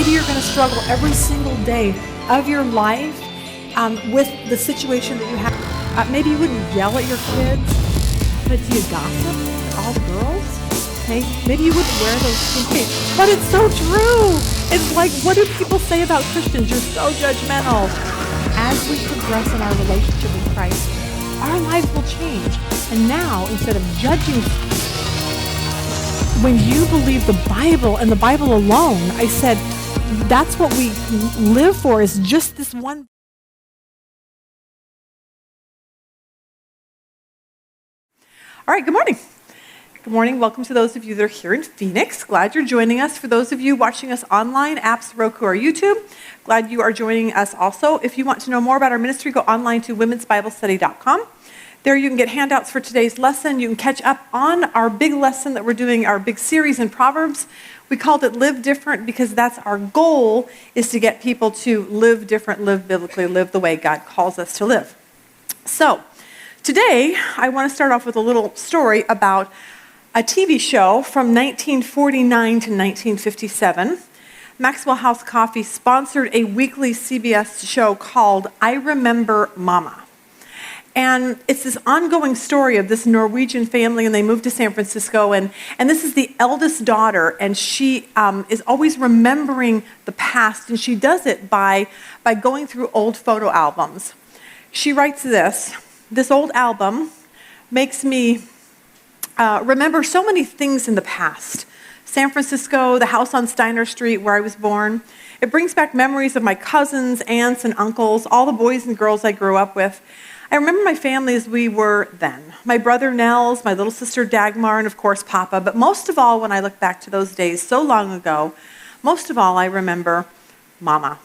Maybe you're going to struggle every single day of your life with the situation that you have. Maybe you wouldn't yell at your kids, but do you gossip at all the girls? Okay? Maybe you wouldn't wear those pants, but it's so true. It's like, what do people say about Christians? You're so judgmental. As we progress in our relationship with Christ, our lives will change. And now, instead of judging, when you believe the Bible and the Bible alone, I said, that's what we live for, is just this one. All right, good morning. Good morning. Welcome to those of you that are here in Phoenix. Glad you're joining us. For those of you watching us online, apps, Roku, or YouTube, glad you are joining us also. If you want to know more about our ministry, go online to womensbiblestudy.com. There you can get handouts for today's lesson. You can catch up on our big lesson that we're doing, our big series in Proverbs. We called it Live Different because that's our goal, is to get people to live different, live biblically, live the way God calls us to live. So today, I want to start off with a little story about a TV show from 1949 to 1957. Maxwell House Coffee sponsored a weekly CBS show called I Remember Mama. And it's this ongoing story of this Norwegian family, and they moved to San Francisco, and this is the eldest daughter, and she is always remembering the past, and she does it by going through old photo albums. She writes this old album makes me remember so many things in the past. San Francisco, the house on Steiner Street where I was born. It brings back memories of my cousins, aunts, and uncles, all the boys and girls I grew up with. I remember my family as we were then. My brother Nels, my little sister Dagmar, and of course Papa. But most of all, when I look back to those days so long ago, most of all I remember Mama.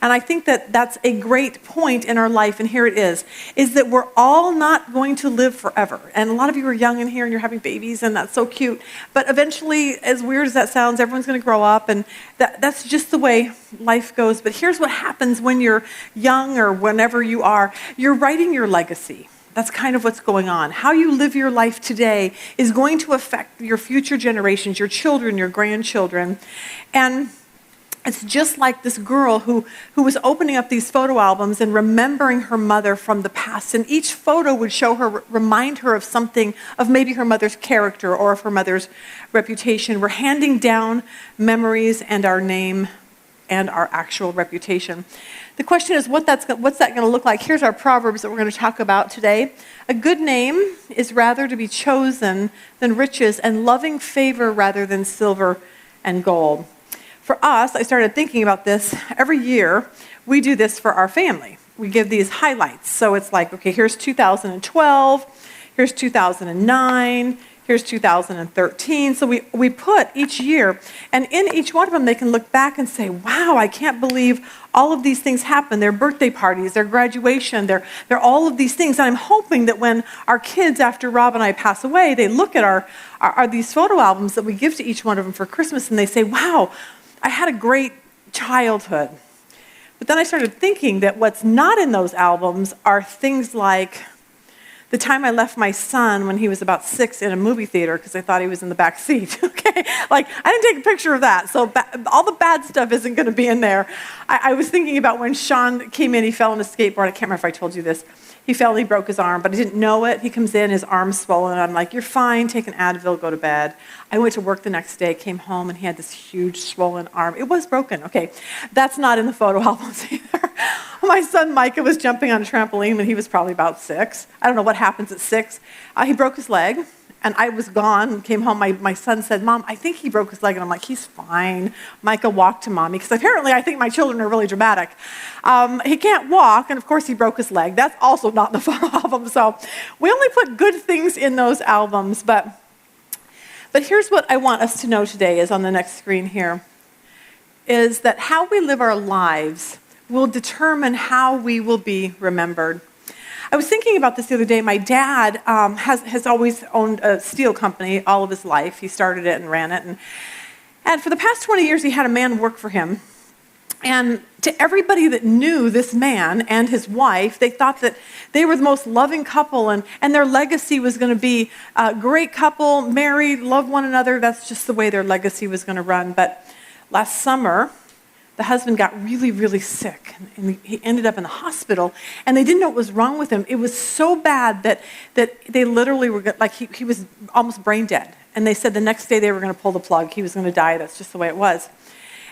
And I think that that's a great point in our life, and here it is that we're all not going to live forever. And a lot of you are young in here and you're having babies, and that's so cute. But eventually, as weird as that sounds, everyone's going to grow up, and that's just the way life goes. But here's what happens when you're young, or whenever you are. You're writing your legacy. That's kind of what's going on. How you live your life today is going to affect your future generations, your children, your grandchildren. And it's just like this girl who was opening up these photo albums and remembering her mother from the past. And each photo would show her, remind her of something, of maybe her mother's character or of her mother's reputation. We're handing down memories and our name and our actual reputation. The question is, what's that going to look like? Here's our Proverbs that we're going to talk about today. A good name is rather to be chosen than riches, and loving favor rather than silver and gold. For us, I started thinking about this. Every year, we do this for our family. We give these highlights. So it's like, okay, here's 2012, here's 2009, here's 2013. So we put each year, and in each one of them, they can look back and say, wow, I can't believe all of these things happened. Their birthday parties, their graduation, they're all of these things. And I'm hoping that when our kids, after Rob and I pass away, they look at our these photo albums that we give to each one of them for Christmas, and they say, wow, I had a great childhood. But then I started thinking that what's not in those albums are things like the time I left my son when he was about 6 in a movie theater because I thought he was in the back seat, okay? Like, I didn't take a picture of that, so all the bad stuff isn't going to be in there. I was thinking about when Sean came in, he fell on a skateboard. I can't remember if I told you this. He fell and he broke his arm, but I didn't know it. He comes in, his arm's swollen. I'm like, you're fine, take an Advil, go to bed. I went to work the next day, came home, and he had this huge swollen arm. It was broken, okay. That's not in the photo albums either. My son Micah was jumping on a trampoline when he was probably about 6. I don't know what happens at 6. He broke his leg, and I was gone, came home. My son said, Mom, I think he broke his leg. And I'm like, he's fine. Micah walked to Mommy, because apparently I think my children are really dramatic. He can't walk, and of course he broke his leg. That's also not in the photo album. So we only put good things in those albums. But here's what I want us to know today, is on the next screen here, is that how we live our lives will determine how we will be remembered. I was thinking about this the other day. My dad has always owned a steel company all of his life. He started it and ran it. And for the past 20 years, he had a man work for him. And to everybody that knew this man and his wife, they thought that they were the most loving couple, and their legacy was going to be a great couple, married, loved one another. That's just the way their legacy was going to run. But last summer, the husband got really, really sick, and he ended up in the hospital, and they didn't know what was wrong with him. It was so bad that they literally were, like, he was almost brain dead. And they said the next day they were going to pull the plug. He was going to die. That's just the way it was.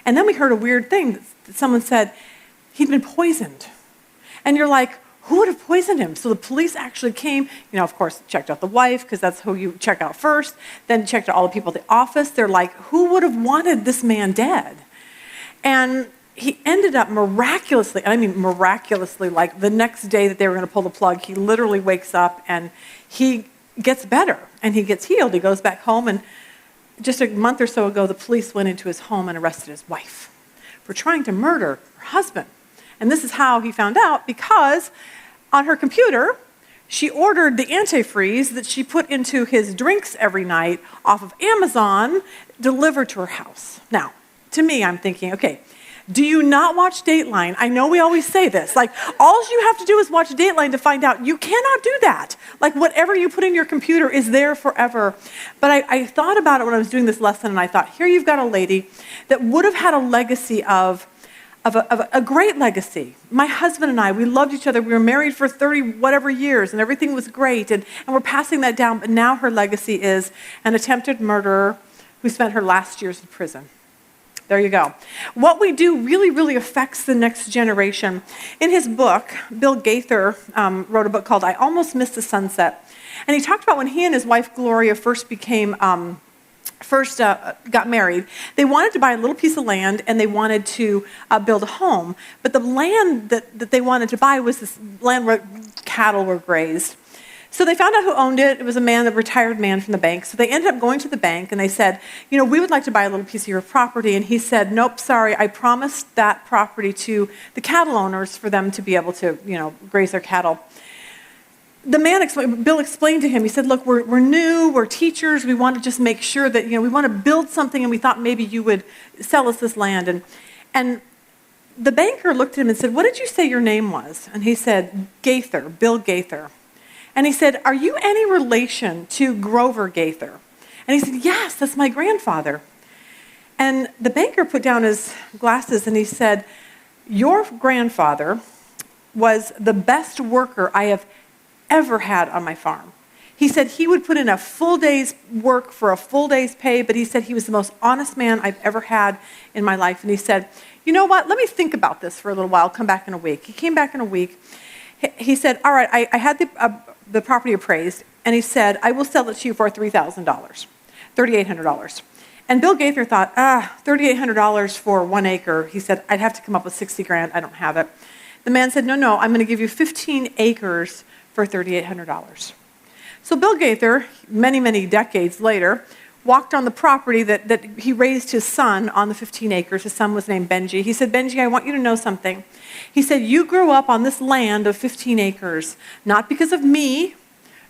And then we heard a weird thing that someone said he'd been poisoned. And you're like, who would have poisoned him? So the police actually came, of course, checked out the wife, because that's who you check out first, then checked out all the people at the office. They're like, who would have wanted this man dead? And he ended up miraculously, like the next day that they were going to pull the plug, he literally wakes up and he gets better and he gets healed. He goes back home, and just a month or so ago, the police went into his home and arrested his wife for trying to murder her husband. And this is how he found out, because on her computer, she ordered the antifreeze that she put into his drinks every night off of Amazon, delivered to her house. Now, to me, I'm thinking, okay, do you not watch Dateline? I know we always say this. Like, all you have to do is watch Dateline to find out you cannot do that. Like, whatever you put in your computer is there forever. But I thought about it when I was doing this lesson, and I thought, here you've got a lady that would have had a legacy of a great legacy. My husband and I, we loved each other. We were married for 30 whatever years, and everything was great, and we're passing that down. But now her legacy is an attempted murderer who spent her last years in prison. There you go. What we do really, really affects the next generation. In his book, Bill Gaither wrote a book called I Almost Missed the Sunset. And he talked about when he and his wife, Gloria, first got married. They wanted to buy a little piece of land, and they wanted to build a home. But the land that they wanted to buy was this land where cattle were grazed. So they found out who owned it. It was a retired man from the bank. So they ended up going to the bank, and they said, we would like to buy a little piece of your property. And he said, nope, sorry, I promised that property to the cattle owners for them to be able to, graze their cattle. The man, Bill explained to him, he said, look, we're new, we're teachers, we want to just make sure that, we want to build something, and we thought maybe you would sell us this land. And the banker looked at him and said, what did you say your name was? And he said, Gaither, Bill Gaither. And he said, are you any relation to Grover Gaither? And he said, yes, that's my grandfather. And the banker put down his glasses and he said, your grandfather was the best worker I have ever had on my farm. He said he would put in a full day's work for a full day's pay, but he said he was the most honest man I've ever had in my life. And he said, you know what, let me think about this for a little while, come back in a week. He came back in a week. He said, all right, I had the property appraised, and he said, I will sell it to you for $3,000, $3,800. And Bill Gaither thought, $3,800 for 1 acre. He said, I'd have to come up with $60,000. I don't have it. The man said, no, I'm going to give you 15 acres for $3,800. So Bill Gaither, many, many decades later, walked on the property that he raised his son on the 15 acres. His son was named Benji. He said, Benji, I want you to know something. He said, you grew up on this land of 15 acres, not because of me,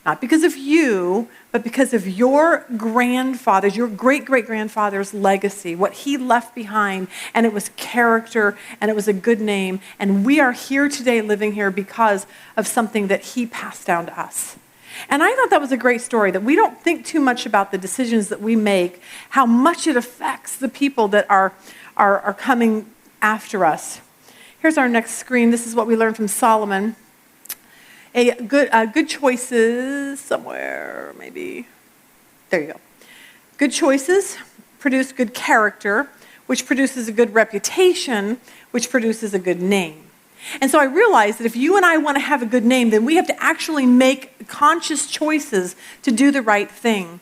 not because of you, but because of your grandfather's, your great-great-grandfather's legacy, what he left behind, and it was character, and it was a good name, and we are here today living here because of something that he passed down to us. And I thought that was a great story, that we don't think too much about the decisions that we make, how much it affects the people that are coming after us. Here's our next screen. This is what we learned from Solomon. Good choices, somewhere, maybe. There you go. Good choices produce good character, which produces a good reputation, which produces a good name. And so I realized that if you and I want to have a good name, then we have to actually make conscious choices to do the right thing.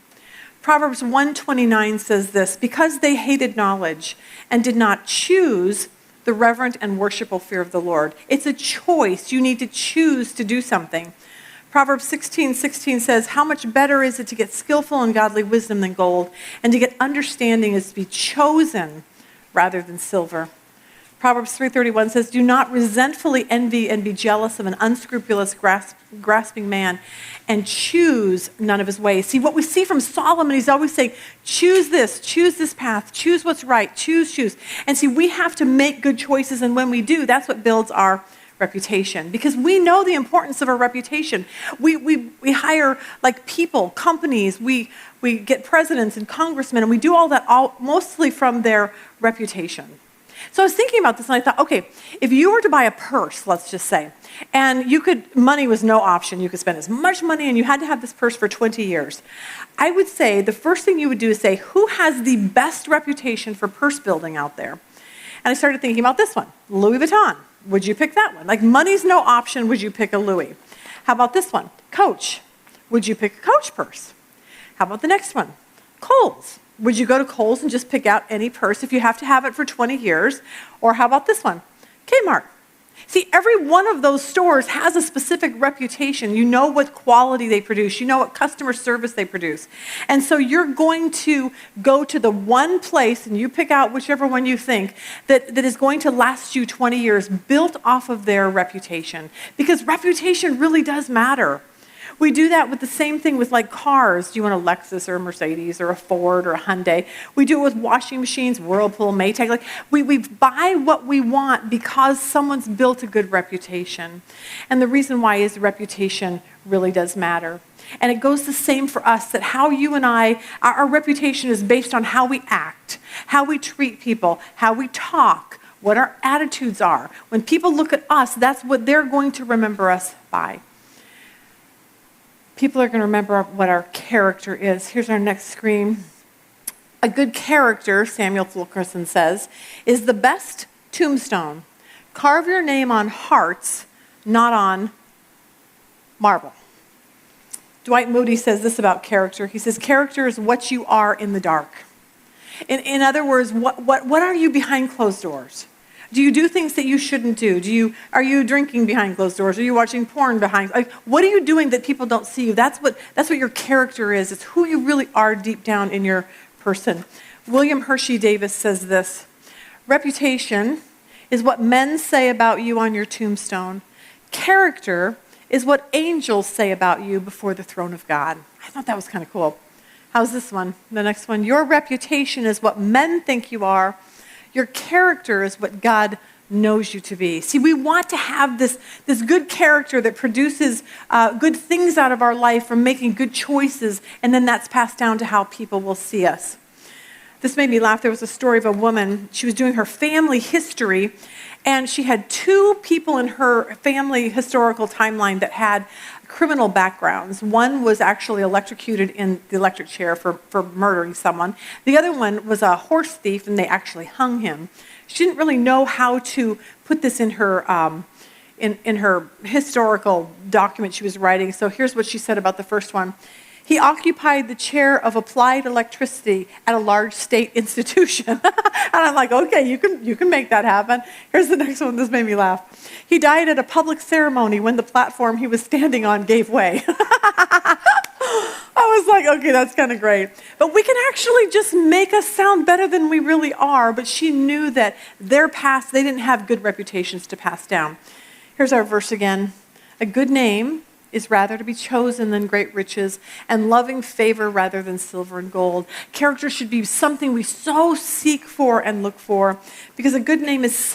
Proverbs 1:29 says this, because they hated knowledge and did not choose the reverent and worshipful fear of the Lord. It's a choice. You need to choose to do something. Proverbs 16:16 says, how much better is it to get skillful and godly wisdom than gold, and to get understanding is to be chosen rather than silver. Proverbs 3:31 says, do not resentfully envy and be jealous of an unscrupulous, grasping man, and choose none of his ways. See, what we see from Solomon, he's always saying, choose this path, choose what's right, choose. And see, we have to make good choices, and when we do, that's what builds our reputation, because we know the importance of our reputation. We hire people, companies, we get presidents and congressmen, and we do all that mostly from their reputation. So I was thinking about this and I thought, okay, if you were to buy a purse, let's just say, and money was no option. You could spend as much money and you had to have this purse for 20 years. I would say the first thing you would do is say, who has the best reputation for purse building out there? And I started thinking about this one, Louis Vuitton. Would you pick that one? Like money's no option, would you pick a Louis? How about this one? Coach. Would you pick a Coach purse? How about the next one? Kohl's. Would you go to Kohl's and just pick out any purse if you have to have it for 20 years? Or how about this one? Kmart. See, every one of those stores has a specific reputation. You know what quality they produce. You know what customer service they produce. And so you're going to go to the one place and you pick out whichever one you think that is going to last you 20 years built off of their reputation. Because reputation really does matter. We do that with the same thing with like cars. Do you want a Lexus or a Mercedes or a Ford or a Hyundai? We do it with washing machines, Whirlpool, Maytag. Like we buy what we want because someone's built a good reputation. And the reason why is the reputation really does matter. And it goes the same for us, that how you and I, our reputation is based on how we act, how we treat people, how we talk, what our attitudes are. When people look at us, that's what they're going to remember us by. People are going to remember what our character is. Here's our next screen. A good character, Samuel Fulkerson says, is the best tombstone. Carve your name on hearts, not on marble. Dwight Moody says this about character. He says, character is what you are in the dark. In other words, what are you behind closed doors? Do you do things that you shouldn't do? Are you drinking behind closed doors? Are you watching porn behind? Like, what are you doing that people don't see you? That's what your character is. It's who you really are deep down in your person. William Hershey Davis says this: reputation is what men say about you on your tombstone. Character is what angels say about you before the throne of God. I thought that was kind of cool. How's this one? The next one. Your reputation is what men think you are. Your character is what God knows you to be. See, we want to have this good character that produces good things out of our life from making good choices, and then that's passed down to how people will see us. This made me laugh. There was a story of a woman. She was doing her family history, and she had 2 people in her family historical timeline that had criminal backgrounds. One was actually electrocuted in the electric chair for murdering someone. The other one was a horse thief, and they actually hung him. She didn't really know how to put this in her in her historical document she was writing. So here's what she said about the first one. He occupied the chair of applied electricity at a large state institution. And I'm like, okay, you can make that happen. Here's the next one. This made me laugh. He died at a public ceremony when the platform he was standing on gave way. I was like, okay, that's kind of great. But we can actually just make us sound better than we really are. But she knew that their past, they didn't have good reputations to pass down. Here's our verse again. A good name is rather to be chosen than great riches, and loving favor rather than silver and gold. Character should be something we so seek for and look for, because a good name is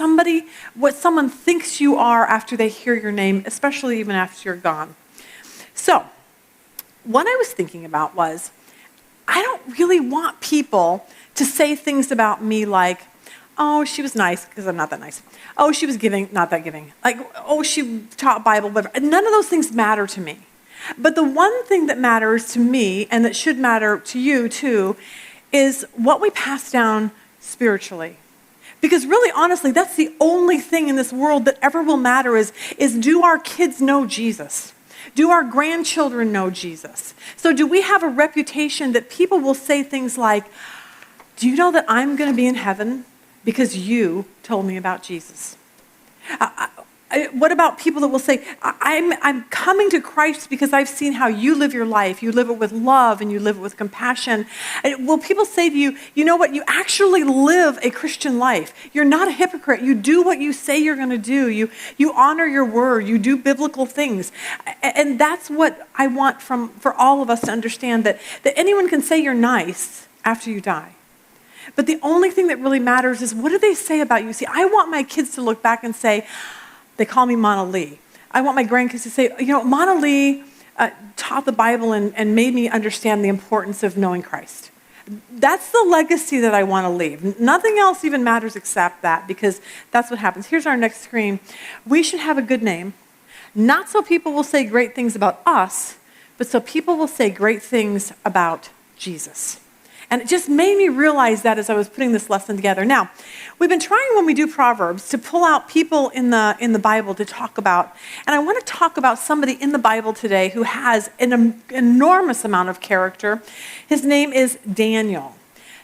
what someone thinks you are after they hear your name, especially even after you're gone. So, what I was thinking about was, I don't really want people to say things about me like, oh, she was nice, because I'm not that nice. Oh, she was giving, not that giving. Like, oh, she taught Bible, whatever. None of those things matter to me. But the one thing that matters to me, and that should matter to you too, is what we pass down spiritually. Because really, honestly, that's the only thing in this world that ever will matter is do our kids know Jesus? Do our grandchildren know Jesus? So do we have a reputation that people will say things like, do you know that I'm going to be in heaven because you told me about Jesus? What about people that will say, I'm coming to Christ because I've seen how you live your life. You live it with love and you live it with compassion. Will people say to you, you know what, you actually live a Christian life. You're not a hypocrite. You do what you say you're going to do. You honor your word. You do biblical things. And that's what I want for all of us to understand, that anyone can say you're nice after you die. But the only thing that really matters is, what do they say about you? See, I want my kids to look back and say, they call me Mona Lee. I want my grandkids to say, you know, Mona Lee taught the Bible and made me understand the importance of knowing Christ. That's the legacy that I want to leave. Nothing else even matters except that, because that's what happens. Here's our next screen. We should have a good name, not so people will say great things about us, but so people will say great things about Jesus. And it just made me realize that as I was putting this lesson together. Now, we've been trying when we do Proverbs to pull out people in the Bible to talk about. And I want to talk about somebody in the Bible today who has an enormous amount of character. His name is Daniel.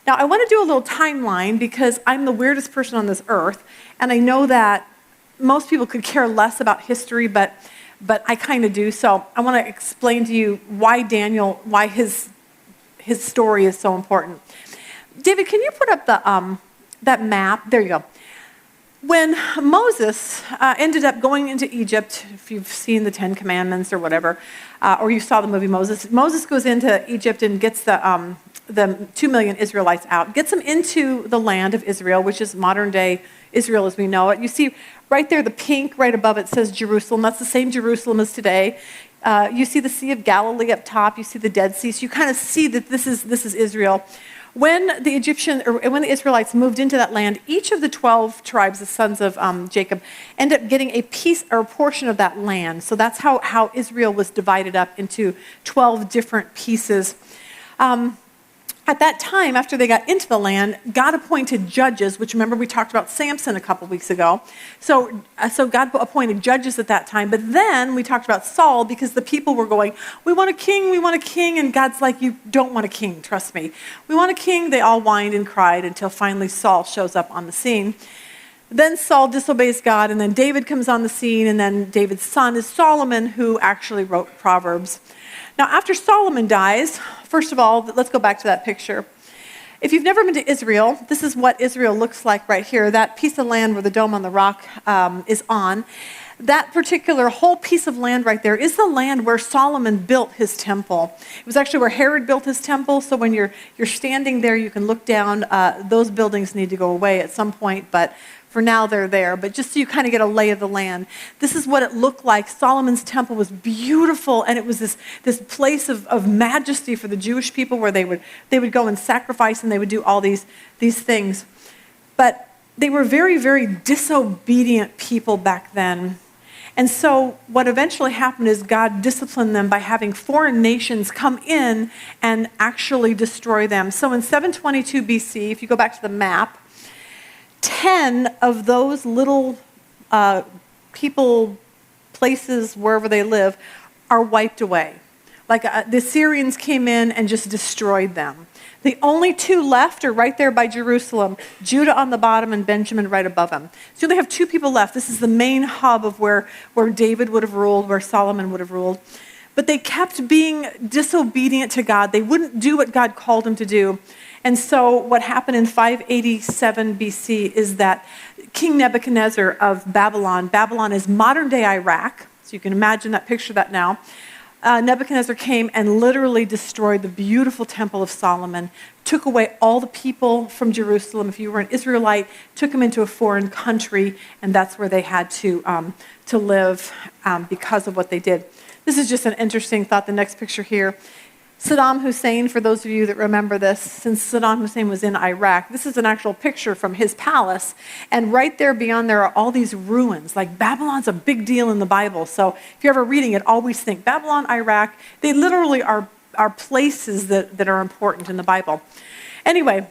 Now, I want to do a little timeline because I'm the weirdest person on this earth. And I know that most people could care less about history, but I kind of do. So I want to explain to you why Daniel, why his story is so important. David, can you put up that map? There you go. When Moses ended up going into Egypt, if you've seen the Ten Commandments or whatever, or you saw the movie Moses goes into Egypt and gets the 2 million Israelites out, gets them into the land of Israel, which is modern day Israel as we know it. You see right there, the pink right above it says Jerusalem. That's the same Jerusalem as today. You see the Sea of Galilee up top. You see the Dead Sea. So you kind of see that this is Israel. When the Israelites moved into that land, each of the 12 tribes, the sons of Jacob, ended up getting a piece or a portion of that land. So that's how Israel was divided up into 12 different pieces. At that time, after they got into the land, God appointed judges, which remember we talked about Samson a couple weeks ago. So God appointed judges at that time. But then we talked about Saul because the people were going, we want a king. And God's like, you don't want a king, trust me. We want a king. They all whined and cried until finally Saul shows up on the scene. Then Saul disobeys God, and then David comes on the scene, and then David's son is Solomon, who actually wrote Proverbs. Now, after Solomon dies, first of all, let's go back to that picture. If you've never been to Israel, this is what Israel looks like right here. That piece of land where the Dome on the Rock is on. That particular whole piece of land right there is the land where Solomon built his temple. It was actually where Herod built his temple, so when you're standing there, you can look down. Those buildings need to go away at some point, but for now, they're there. But just so you kind of get a lay of the land, this is what it looked like. Solomon's temple was beautiful, and it was this place of majesty for the Jewish people where they would go and sacrifice, and they would do all these things. But they were very, very disobedient people back then. And so what eventually happened is God disciplined them by having foreign nations come in and actually destroy them. So in 722 BC, if you go back to the map, 10 of those little people, places, wherever they live, are wiped away. Like the Assyrians came in and just destroyed them. The only 2 left are right there by Jerusalem, Judah on the bottom and Benjamin right above them. So you only have 2 people left. This is the main hub of where David would have ruled, where Solomon would have ruled. But they kept being disobedient to God. They wouldn't do what God called them to do. And so what happened in 587 BC is that King Nebuchadnezzar of Babylon is modern-day Iraq, so you can imagine that, picture that now. Nebuchadnezzar came and literally destroyed the beautiful temple of Solomon, took away all the people from Jerusalem. If you were an Israelite, took them into a foreign country, and that's where they had to live because of what they did. This is just an interesting thought. The next picture here. Saddam Hussein, for those of you that remember this, since Saddam Hussein was in Iraq, this is an actual picture from his palace, and right there beyond there are all these ruins. Like, Babylon's a big deal in the Bible, so if you're ever reading it, always think Babylon, Iraq. They literally are places that are important in the Bible. Anyway,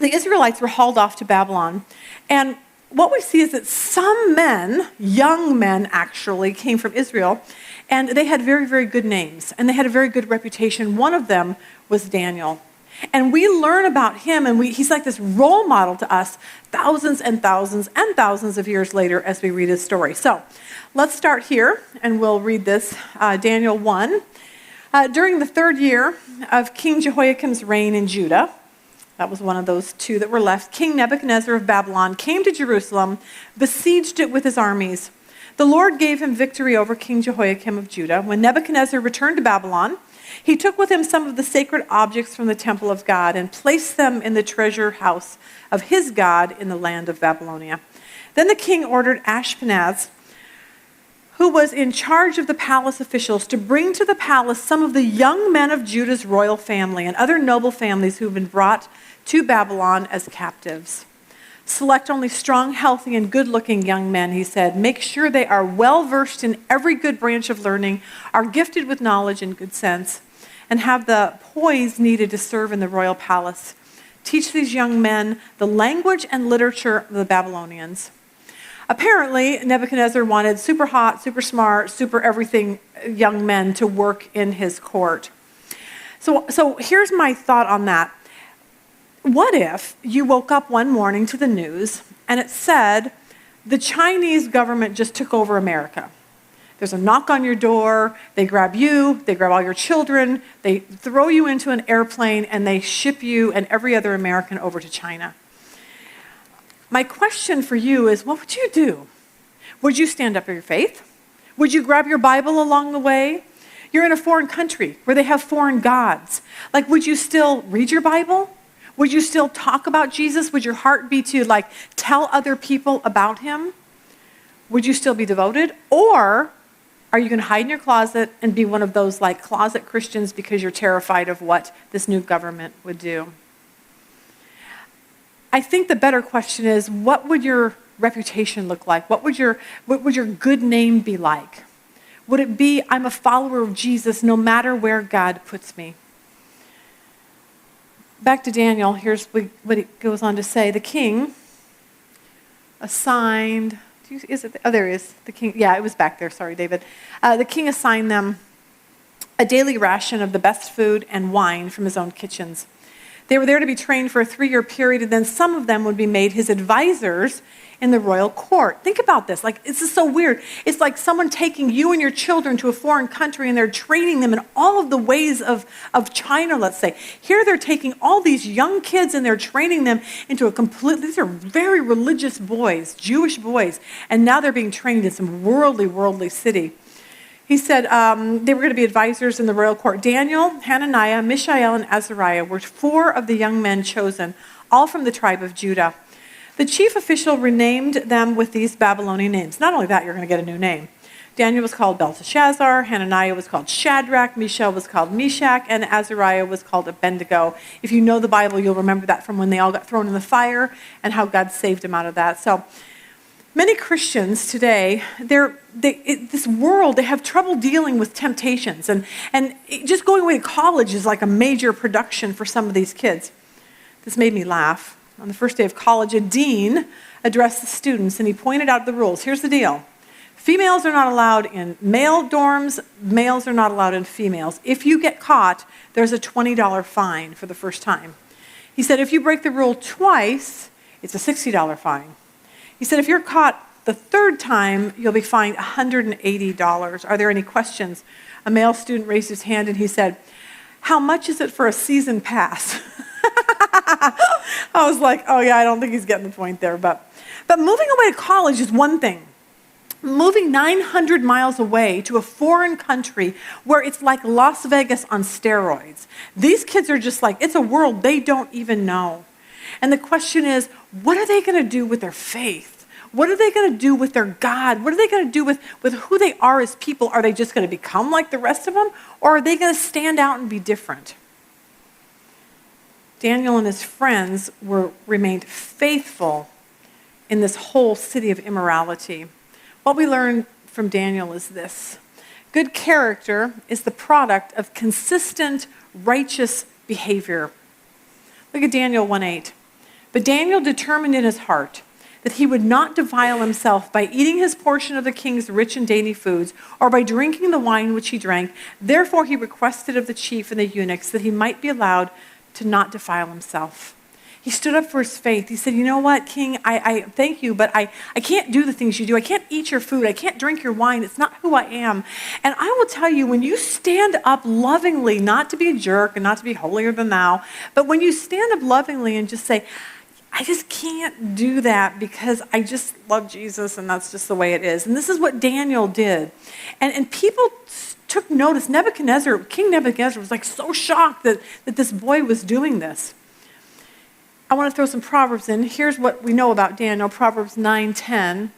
the Israelites were hauled off to Babylon, and what we see is that some men, young men actually, came from Israel, and they had very, very good names, and they had a very good reputation. One of them was Daniel. And we learn about him, and he's like this role model to us thousands and thousands and thousands of years later as we read his story. So let's start here, and we'll read this, Daniel 1. During the 3rd year of King Jehoiakim's reign in Judah, that was one of those 2 that were left, King Nebuchadnezzar of Babylon came to Jerusalem, besieged it with his armies. The Lord gave him victory over King Jehoiakim of Judah. When Nebuchadnezzar returned to Babylon, he took with him some of the sacred objects from the temple of God and placed them in the treasure house of his God in the land of Babylonia. Then the king ordered Ashpenaz, who was in charge of the palace officials to bring to the palace some of the young men of Judah's royal family and other noble families who have been brought to Babylon as captives. Select only strong, healthy, and good-looking young men, he said. Make sure they are well-versed in every good branch of learning, are gifted with knowledge and good sense, and have the poise needed to serve in the royal palace. Teach these young men the language and literature of the Babylonians. Apparently, Nebuchadnezzar wanted super hot, super smart, super everything young men to work in his court. So here's my thought on that. What if you woke up one morning to the news and it said the Chinese government just took over America? There's a knock on your door, they grab you, they grab all your children, they throw you into an airplane, and they ship you and every other American over to China. My question for you is, what would you do? Would you stand up for your faith? Would you grab your Bible along the way? You're in a foreign country where they have foreign gods. Like, would you still read your Bible? Would you still talk about Jesus? Would your heart be to, tell other people about him? Would you still be devoted? Or are you going to hide in your closet and be one of those, closet Christians because you're terrified of what this new government would do? I think the better question is, what would your reputation look like? What would your good name be like? Would it be, I'm a follower of Jesus no matter where God puts me? Back to Daniel, here's what it goes on to say. The king assigned, there he is, the king, yeah, it was back there, sorry, David. The king assigned them a daily ration of the best food and wine from his own kitchens. They were there to be trained for a 3-year period, and then some of them would be made his advisors in the royal court. Think about this. This is so weird. It's like someone taking you and your children to a foreign country, and they're training them in all of the ways of China, let's say. Here they're taking all these young kids, and they're training them into these are very religious boys, Jewish boys, and now they're being trained in some worldly city. He said they were going to be advisors in the royal court. Daniel, Hananiah, Mishael, and Azariah were 4 of the young men chosen, all from the tribe of Judah. The chief official renamed them with these Babylonian names. Not only that, you're going to get a new name. Daniel was called Belteshazzar, Hananiah was called Shadrach, Mishael was called Meshach, and Azariah was called Abednego. If you know the Bible, you'll remember that from when they all got thrown in the fire and how God saved them out of that. So many Christians today, this world, they have trouble dealing with temptations. And just going away to college is like a major production for some of these kids. This made me laugh. On the first day of college, a dean addressed the students, and he pointed out the rules. Here's the deal. Females are not allowed in male dorms. Males are not allowed in females. If you get caught, there's a $20 fine for the first time. He said if you break the rule twice, it's a $60 fine. He said if you're caught the third time, you'll be fined $180. Are there any questions? A male student raised his hand and he said, how much is it for a season pass? I was like, oh yeah, I don't think he's getting the point there. But moving away to college is one thing. Moving 900 miles away to a foreign country where it's like Las Vegas on steroids. These kids are just it's a world they don't even know. And the question is, what are they going to do with their faith? What are they going to do with their God? What are they going to do with who they are as people? Are they just going to become like the rest of them? Or are they going to stand out and be different? Daniel and his friends remained faithful in this whole city of immorality. What we learn from Daniel is this. Good character is the product of consistent, righteous behavior. Look at Daniel 1:8. But Daniel determined in his heart that he would not defile himself by eating his portion of the king's rich and dainty foods, or by drinking the wine which he drank. Therefore he requested of the chief and the eunuchs that he might be allowed to not defile himself. He stood up for his faith. He said, you know what, King, I thank you, but I can't do the things you do. I can't eat your food. I can't drink your wine. It's not who I am. And I will tell you, when you stand up lovingly, not to be a jerk and not to be holier than thou, but when you stand up lovingly and just say, I just can't do that because I just love Jesus and that's just the way it is. And this is what Daniel did. And people took notice. King Nebuchadnezzar was so shocked that this boy was doing this. I want to throw some Proverbs in. Here's what we know about Daniel, Proverbs 9:10.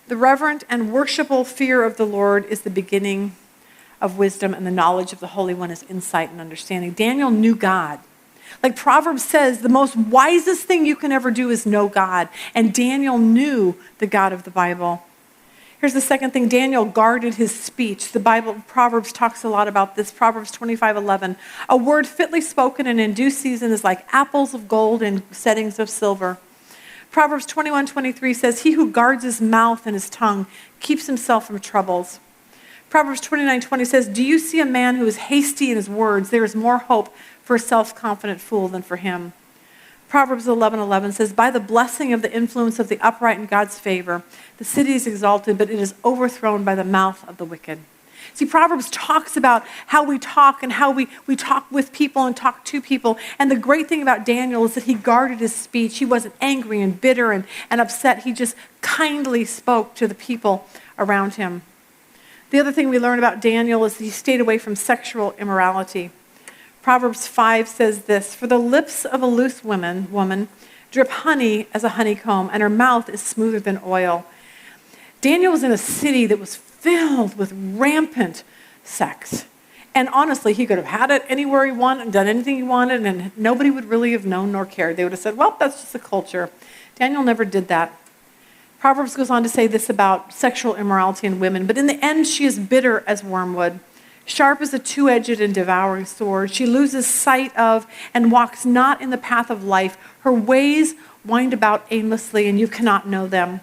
The reverent and worshipful fear of the Lord is the beginning of wisdom, and the knowledge of the Holy One is insight and understanding. Daniel knew God. Like Proverbs says, the most wisest thing you can ever do is know God. And Daniel knew the God of the Bible. Here's the second thing. Daniel guarded his speech. The Bible, Proverbs talks a lot about this. Proverbs 25:11. A word fitly spoken and in due season is like apples of gold in settings of silver. Proverbs 21:23 says, he who guards his mouth and his tongue keeps himself from troubles. Proverbs 29:20 says, do you see a man who is hasty in his words? There is more hope for a self-confident fool than for him. Proverbs 11:11 says, by the blessing of the influence of the upright in God's favor, the city is exalted, but it is overthrown by the mouth of the wicked. See, Proverbs talks about how we talk and how we talk with people and talk to people. And the great thing about Daniel is that he guarded his speech. He wasn't angry and bitter and upset. He just kindly spoke to the people around him. The other thing we learn about Daniel is that he stayed away from sexual immorality. Proverbs 5 says this, for the lips of a loose woman drip honey as a honeycomb, and her mouth is smoother than oil. Daniel was in a city that was filled with rampant sex. And honestly, he could have had it anywhere he wanted and done anything he wanted, and nobody would really have known nor cared. They would have said, well, that's just the culture. Daniel never did that. Proverbs goes on to say this about sexual immorality in women, but in the end, she is bitter as wormwood, sharp as a two-edged and devouring sword. She loses sight of and walks not in the path of life. Her ways wind about aimlessly, and you cannot know them.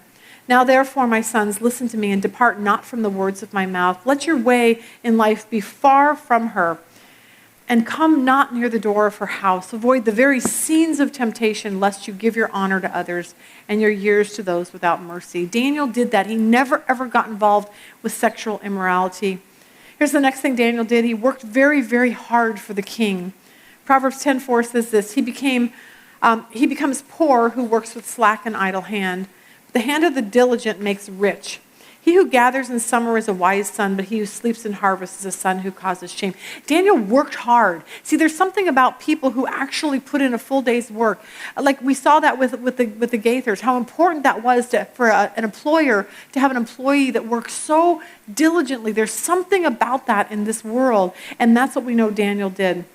Now, therefore, my sons, listen to me and depart not from the words of my mouth. Let your way in life be far from her, and come not near the door of her house. Avoid the very scenes of temptation, lest you give your honor to others and your years to those without mercy. Daniel did that. He never, ever got involved with sexual immorality. Here's the next thing Daniel did. He worked very, very hard for the king. Proverbs 10:4 says this, he becomes poor who works with slack and idle hand. The hand of the diligent makes rich. He who gathers in summer is a wise son, but he who sleeps in harvest is a son who causes shame. Daniel worked hard. See, there's something about people who actually put in a full day's work. Like we saw that with the Gaithers, how important that was for an employer to have an employee that works so diligently. There's something about that in this world, and that's what we know Daniel did.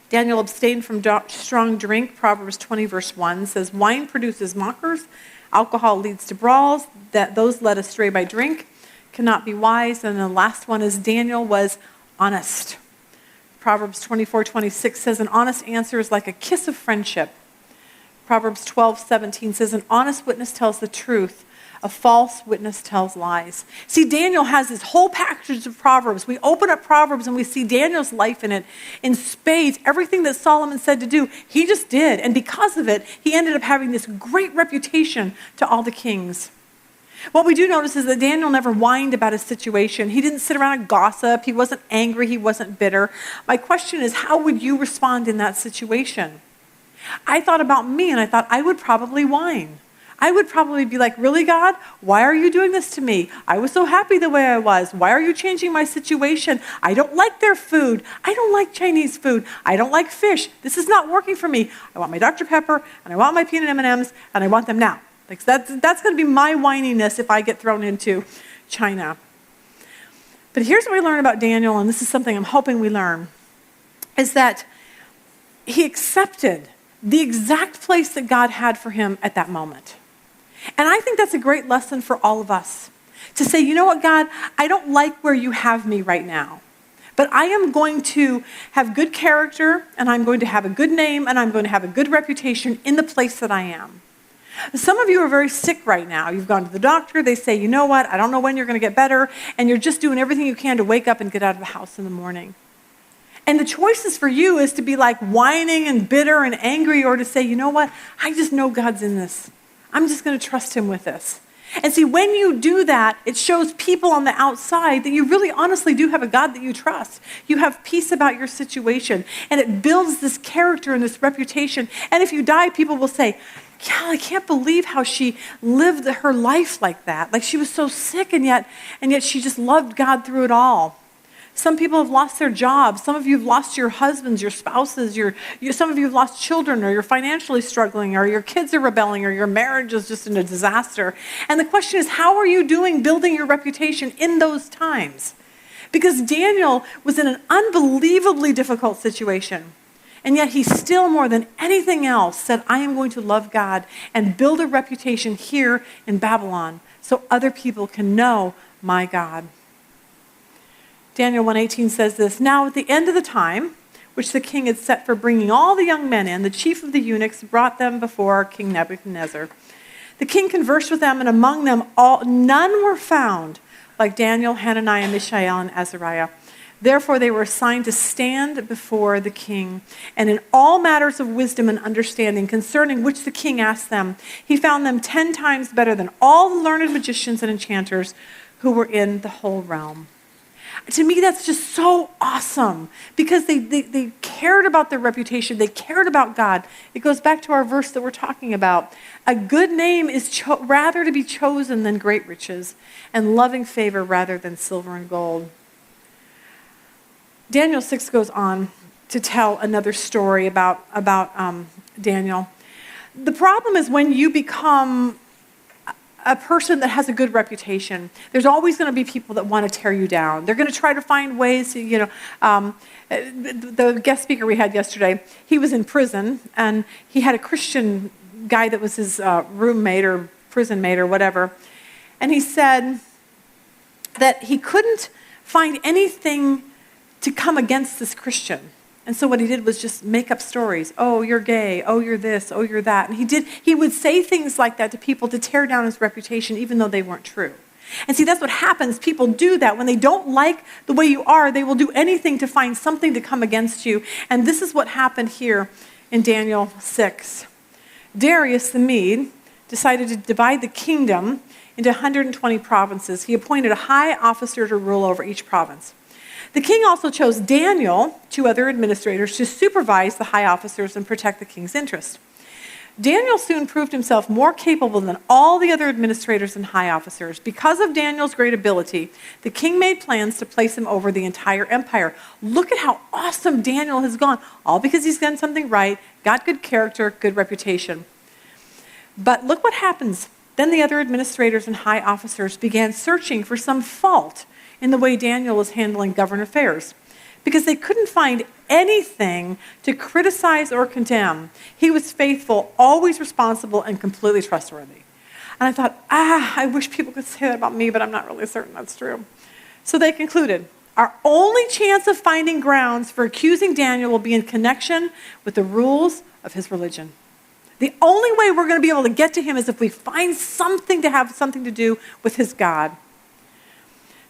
Daniel abstained from strong drink. Proverbs 20 verse 1 says, wine produces mockers. Alcohol leads to brawls, that those led astray by drink cannot be wise. And the last one is Daniel was honest. Proverbs 24:26 says, an honest answer is like a kiss of friendship. Proverbs 12:17 says, an honest witness tells the truth. A false witness tells lies. See, Daniel has this whole package of Proverbs. We open up Proverbs and we see Daniel's life in it in spades. Everything that Solomon said to do, he just did. And because of it, he ended up having this great reputation to all the kings. What we do notice is that Daniel never whined about his situation. He didn't sit around and gossip. He wasn't angry. He wasn't bitter. My question is, how would you respond in that situation? I thought about me and I thought I would probably whine. I would probably be like, really, God? Why are you doing this to me? I was so happy the way I was. Why are you changing my situation? I don't like their food. I don't like Chinese food. I don't like fish. This is not working for me. I want my Dr. Pepper, and I want my peanut M&Ms, and I want them now. Like that's going to be my whininess if I get thrown into China. But here's what we learn about Daniel, and this is something I'm hoping we learn, is that he accepted the exact place that God had for him at that moment. And I think that's a great lesson for all of us. To say, you know what, God, I don't like where you have me right now. But I am going to have good character, and I'm going to have a good name, and I'm going to have a good reputation in the place that I am. Some of you are very sick right now. You've gone to the doctor. They say, you know what, I don't know when you're going to get better. And you're just doing everything you can to wake up and get out of the house in the morning. And the choices for you is to be like whining and bitter and angry, or to say, you know what, I just know God's in this. I'm just going to trust him with this. And see, when you do that, it shows people on the outside that you really honestly do have a God that you trust. You have peace about your situation. And it builds this character and this reputation. And if you die, people will say, yeah, I can't believe how she lived her life like that. Like she was so sick, and yet she just loved God through it all. Some people have lost their jobs. Some of you have lost your husbands, your spouses. Some of you have lost children, or you're financially struggling, or your kids are rebelling, or your marriage is just in a disaster. And the question is, how are you doing building your reputation in those times? Because Daniel was in an unbelievably difficult situation. And yet he still, more than anything else, said, I am going to love God and build a reputation here in Babylon so other people can know my God. Daniel 1:18 says this, Now at the end of the time, which the king had set for bringing all the young men in, the chief of the eunuchs brought them before King Nebuchadnezzar. The king conversed with them, and among them none were found like Daniel, Hananiah, Mishael, and Azariah. Therefore they were assigned to stand before the king. And in all matters of wisdom and understanding concerning which the king asked them, he found them 10 times better than all the learned magicians and enchanters who were in the whole realm. To me, that's just so awesome because they cared about their reputation. They cared about God. It goes back to our verse that we're talking about. A good name is rather to be chosen than great riches, and loving favor rather than silver and gold. Daniel 6 goes on to tell another story about Daniel. The problem is when you become a person that has a good reputation, there's always going to be people that want to tear you down. They're going to try to find ways to, the guest speaker we had yesterday, he was in prison, and he had a Christian guy that was his roommate or prison mate or whatever, and he said that he couldn't find anything to come against this Christian. And so what he did was just make up stories. Oh, you're gay. Oh, you're this. Oh, you're that. And he would say things like that to people to tear down his reputation, even though they weren't true. And see, that's what happens. People do that. When they don't like the way you are, they will do anything to find something to come against you. And this is what happened here in Daniel 6. Darius the Mede decided to divide the kingdom into 120 provinces. He appointed a high officer to rule over each province. The king also chose Daniel, 2 other administrators, to supervise the high officers and protect the king's interest. Daniel soon proved himself more capable than all the other administrators and high officers. Because of Daniel's great ability, the king made plans to place him over the entire empire. Look at how awesome Daniel has gone, all because he's done something right, got good character, good reputation. But look what happens. Then the other administrators and high officers began searching for some fault in the way Daniel was handling government affairs, because they couldn't find anything to criticize or condemn. He was faithful, always responsible, and completely trustworthy. And I thought, I wish people could say that about me, but I'm not really certain that's true. So they concluded, our only chance of finding grounds for accusing Daniel will be in connection with the rules of his religion. The only way we're going to be able to get to him is if we find something to have something to do with his God.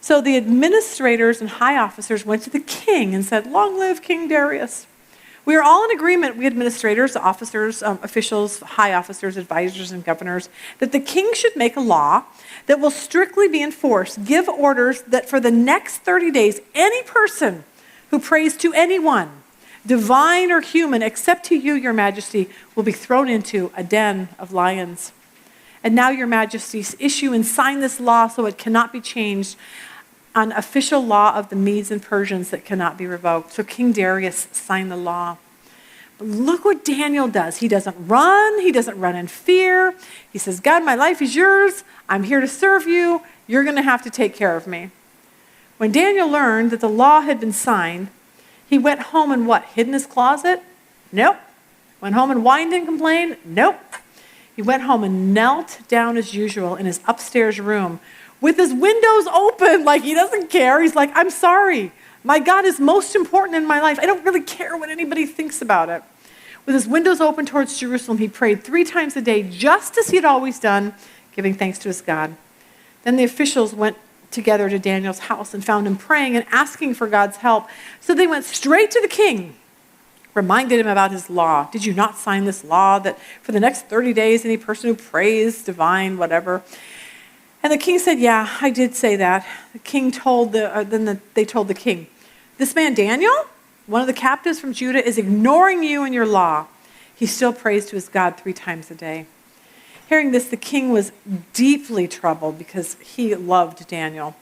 So the administrators and high officers went to the king and said, long live King Darius. We are all in agreement, we administrators, officers, officials, high officers, advisors, and governors, that the king should make a law that will strictly be enforced. Give orders that for the next 30 days, any person who prays to anyone, divine or human, except to you, your majesty, will be thrown into a den of lions. And now, your majesty, issue and sign this law so it cannot be changed, an official law of the Medes and Persians that cannot be revoked. So King Darius signed the law. But look what Daniel does. He doesn't run. He doesn't run in fear. He says, God, my life is yours. I'm here to serve you. You're going to have to take care of me. When Daniel learned that the law had been signed, he went home and what? Hid in his closet? Nope. Went home and whined and complained? Nope. He went home and knelt down as usual in his upstairs room with his windows open, like he doesn't care. He's like, I'm sorry. My God is most important in my life. I don't really care what anybody thinks about it. With his windows open towards Jerusalem, he prayed 3 times a day, just as he had always done, giving thanks to his God. Then the officials went together to Daniel's house and found him praying and asking for God's help. So they went straight to the king, reminded him about his law. Did you not sign this law that for the next 30 days, any person who prays, divine, whatever? And the king said, yeah, I did say that. The king told they told the king, this man Daniel, one of the captives from Judah, is ignoring you and your law. He still prays to his God 3 times a day. Hearing this, the king was deeply troubled because he loved Daniel.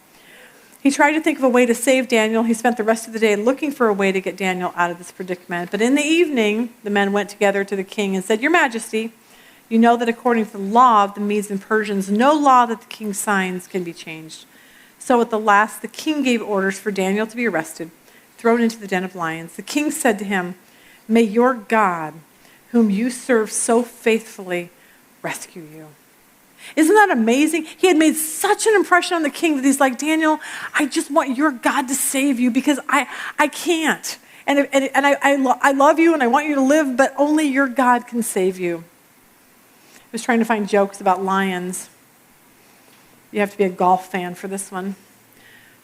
He tried to think of a way to save Daniel. He spent the rest of the day looking for a way to get Daniel out of this predicament. But in the evening, the men went together to the king and said, "Your Majesty, you know that according to the law of the Medes and Persians, no law that the king signs can be changed." So at the last, the king gave orders for Daniel to be arrested, thrown into the den of lions. The king said to him, "May your God, whom you serve so faithfully, rescue you." Isn't that amazing? He had made such an impression on the king that he's like, "Daniel, I just want your God to save you because I can't. And I love you and I want you to live, but only your God can save you." I was trying to find jokes about lions. You have to be a golf fan for this one.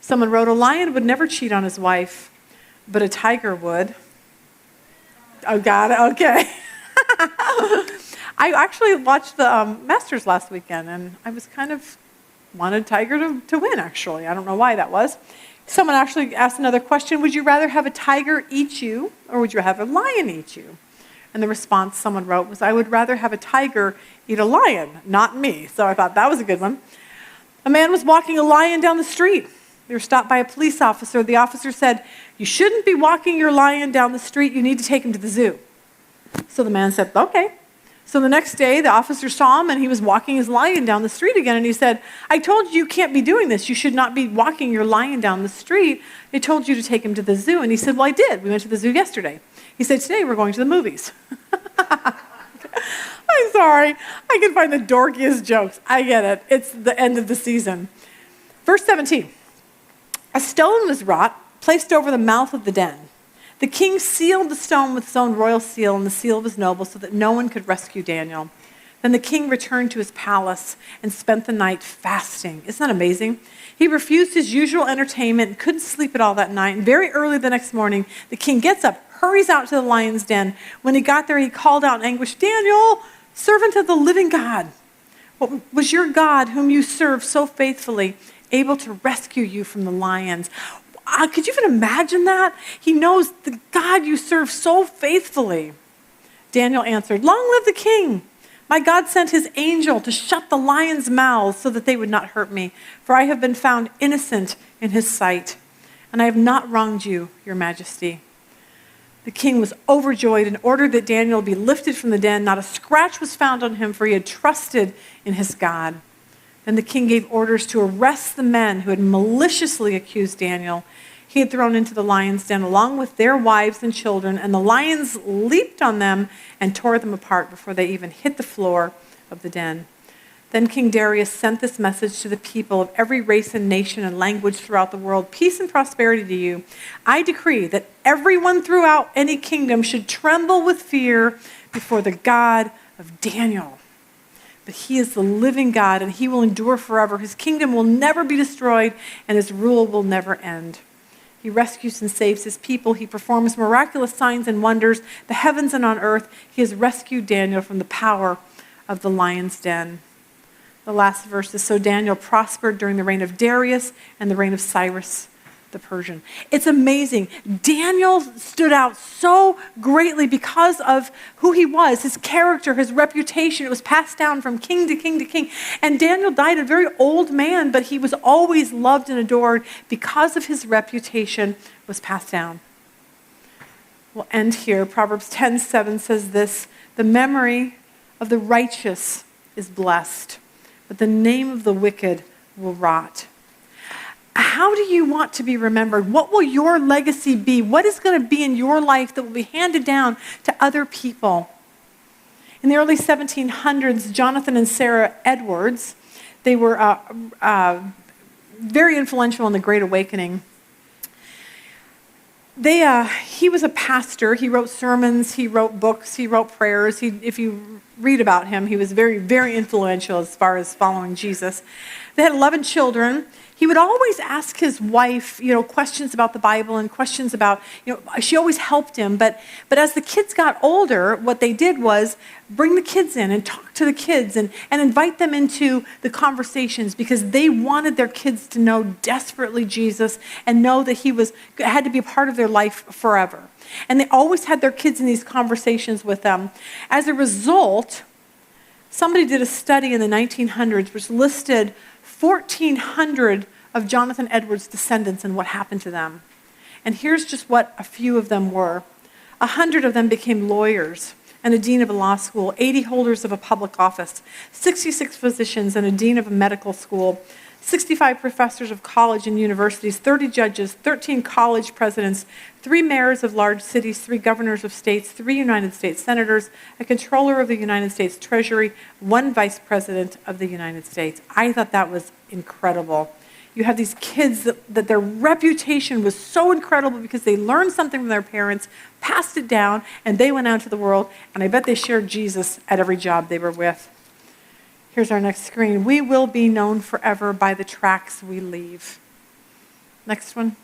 Someone wrote, "A lion would never cheat on his wife, but a tiger would." Oh, got it? Okay. I actually watched the Masters last weekend, and I was kind of wanted Tiger to win, actually. I don't know why that was. Someone actually asked another question: would you rather have a tiger eat you, or would you have a lion eat you? And the response someone wrote was, "I would rather have a tiger eat a lion, not me." So I thought that was a good one. A man was walking a lion down the street. They were stopped by a police officer. The officer said, "You shouldn't be walking your lion down the street. You need to take him to the zoo." So the man said, "Okay." So the next day, the officer saw him, and he was walking his lion down the street again. And he said, "I told you can't be doing this. You should not be walking your lion down the street. I told you to take him to the zoo." And he said, "Well, I did. We went to the zoo yesterday." He said, "Today we're going to the movies." I'm sorry. I can find the dorkiest jokes. I get it. It's the end of the season. Verse 17. A stone was wrought, placed over the mouth of the den. The king sealed the stone with his own royal seal and the seal of his nobles so that no one could rescue Daniel. Then the king returned to his palace and spent the night fasting. Isn't that amazing? He refused his usual entertainment and couldn't sleep at all that night. And very early the next morning, the king gets up, hurries out to the lion's den. When he got there, he called out in anguish, "Daniel, servant of the living God, was your God, whom you serve so faithfully, able to rescue you from the lions?" Could you even imagine that? He knows the God you serve so faithfully. Daniel answered, "Long live the king. My God sent his angel to shut the lions' mouths so that they would not hurt me, for I have been found innocent in his sight, and I have not wronged you, your majesty." The king was overjoyed and ordered that Daniel be lifted from the den. Not a scratch was found on him, for he had trusted in his God. Then the king gave orders to arrest the men who had maliciously accused Daniel. He had thrown into the lion's den along with their wives and children, and the lions leaped on them and tore them apart before they even hit the floor of the den. Then King Darius sent this message to the people of every race and nation and language throughout the world: "Peace and prosperity to you. I decree that everyone throughout any kingdom should tremble with fear before the God of Daniel. But he is the living God, and he will endure forever. His kingdom will never be destroyed, and his rule will never end. He rescues and saves his people. He performs miraculous signs and wonders, the heavens and on earth. He has rescued Daniel from the power of the lion's den." The last verse is, "So Daniel prospered during the reign of Darius and the reign of Cyrus the Persian." It's amazing. Daniel stood out so greatly because of who he was, his character, his reputation. It was passed down from king to king to king. And Daniel died a very old man, but he was always loved and adored because of his reputation was passed down. We'll end here. Proverbs 10:7 says this: "The memory of the righteous is blessed, but the name of the wicked will rot." How do you want to be remembered? What will your legacy be? What is going to be in your life that will be handed down to other people? In the early 1700s, Jonathan and Sarah Edwards, they were very influential in the Great Awakening. He was a pastor. He wrote sermons. He wrote books. He wrote prayers. If you read about him, he was very, very influential as far as following Jesus. They had 11 children. He would always ask his wife, questions about the Bible and questions about, she always helped him. But as the kids got older, what they did was bring the kids in and talk to the kids and invite them into the conversations, because they wanted their kids to know desperately Jesus and know that he had to be a part of their life forever. And they always had their kids in these conversations with them. As a result, somebody did a study in the 1900s which listed 1,400 of Jonathan Edwards' descendants and what happened to them. And here's just what a few of them were. 100 of them became lawyers and a dean of a law school, 80 holders of a public office, 66 physicians and a dean of a medical school, 65 professors of college and universities, 30 judges, 13 college presidents, 3 mayors of large cities, 3 governors of states, 3 United States senators, a controller of the United States Treasury, 1 vice president of the United States. I thought that was incredible. You have these kids that their reputation was so incredible because they learned something from their parents, passed it down, and they went out to the world, and I bet they shared Jesus at every job they were with. Here's our next screen. We will be known forever by the tracks we leave. Next one.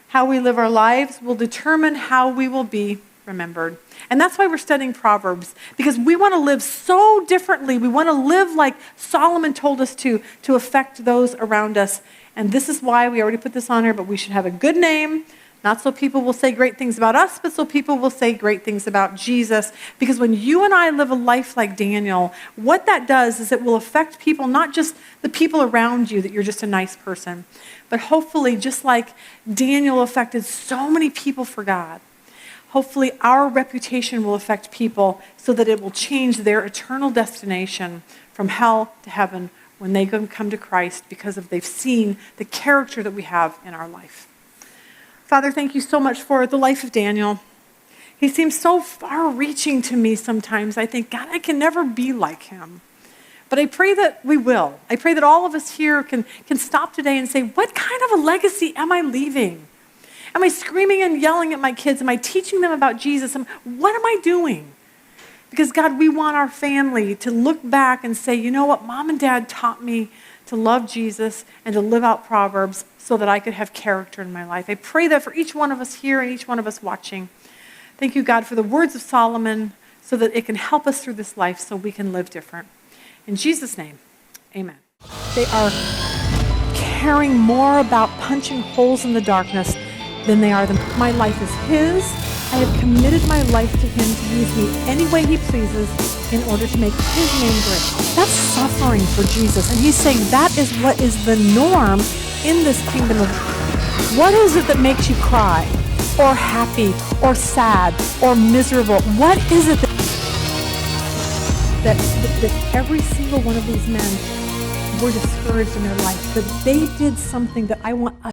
How we live our lives will determine how we will be remembered. And that's why we're studying Proverbs, because we want to live so differently. We want to live like Solomon told us to affect those around us. And this is why we already put this on here, but we should have a good name, not so people will say great things about us, but so people will say great things about Jesus. Because when you and I live a life like Daniel, what that does is it will affect people, not just the people around you, that you're just a nice person, but hopefully just like Daniel affected so many people for God, hopefully our reputation will affect people so that it will change their eternal destination from hell to heaven when they come to Christ because they've seen the character that we have in our life. Father, thank you so much for the life of Daniel. He seems so far-reaching to me sometimes. I think, God, I can never be like him. But I pray that we will. I pray that all of us here can stop today and say, what kind of a legacy am I leaving? Am I screaming and yelling at my kids? Am I teaching them about Jesus? What am I doing? Because, God, we want our family to look back and say, you know what, Mom and Dad taught me to love Jesus and to live out Proverbs so that I could have character in my life. I pray that for each one of us here and each one of us watching. Thank you, God, for the words of Solomon so that it can help us through this life so we can live different. In Jesus' name, amen. They are caring more about punching holes in the darkness than they are. My life is His. I have committed my life to Him to use me any way He pleases in order to make His name great. That's suffering for Jesus. And He's saying that is what is the norm in this kingdom of God. What is it that makes you cry or happy or sad or miserable? What is it that every single one of these men were discouraged in their life, that they did something that I want us